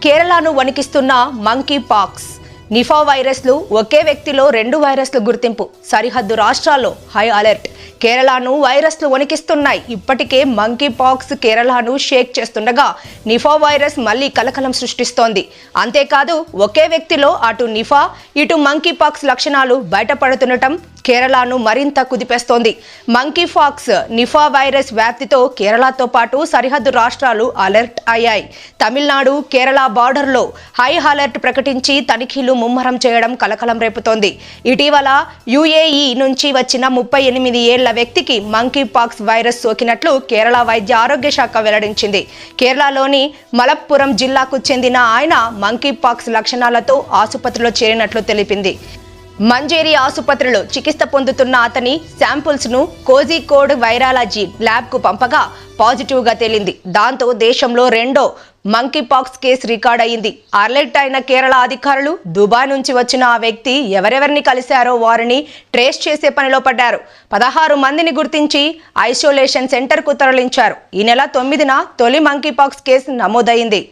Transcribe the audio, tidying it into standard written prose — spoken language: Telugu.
కేరళను వణికిస్తున్న మంకీ పాక్స్. నిఫా వైరస్లు ఒకే వ్యక్తిలో 2 వైరస్లు గుర్తింపు. సరిహద్దు రాష్ట్రాల్లో హై అలర్ట్. కేరళను వైరస్లు వణికిస్తున్నాయి. ఇప్పటికే మంకీ పాక్స్ కేరళను షేక్ చేస్తుండగా నిఫా వైరస్ మళ్లీ కలకలం సృష్టిస్తోంది. అంతేకాదు ఒకే వ్యక్తిలో అటు నిఫా ఇటు మంకీ పాక్స్ లక్షణాలు బయటపడుతుండటం కేరళను మరింత కుదిపేస్తోంది. మంకీ పాక్స్ నిఫా వైరస్ వ్యాప్తితో కేరళతో పాటు సరిహద్దు రాష్ట్రాలు అలర్ట్ అయ్యాయి. తమిళనాడు కేరళ బార్డర్లో హై అలర్ట్ ప్రకటించి తనిఖీలు ముమ్మరం చేయడం కలకలం రేపుతోంది. ఇటీవల యుఏఈ నుంచి వచ్చిన 38 ఏళ్ల వ్యక్తికి మంకీ పాక్స్ వైరస్ సోకినట్లు కేరళ వైద్య ఆరోగ్య శాఖ వెల్లడించింది. కేరళలోని మలప్పురం జిల్లాకు చెందిన ఆయన మంకీ పాక్స్ లక్షణాలతో ఆసుపత్రిలో చేరినట్లు తెలిపింది. మంజేరి ఆసుపత్రిలో చికిత్స పొందుతున్న అతని శాంపుల్స్ను కోజికోడ్ వైరాలజీ ల్యాబ్కు పంపగా పాజిటివ్గా తేలింది. దాంతో దేశంలో రెండో మంకీ పాక్స్ కేసు రికార్డ్ అయింది. అలర్ట్ అయిన కేరళ అధికారులు దుబాయ్ నుంచి వచ్చిన ఆ వ్యక్తి ఎవరెవరిని కలిశారో వారిని ట్రేస్ చేసే పనిలో పడ్డారు. 16 మందిని గుర్తించి ఐసోలేషన్ సెంటర్కు తరలించారు. ఈ నెల 9న తొలి మంకీ పాక్స్ కేసు నమోదైంది.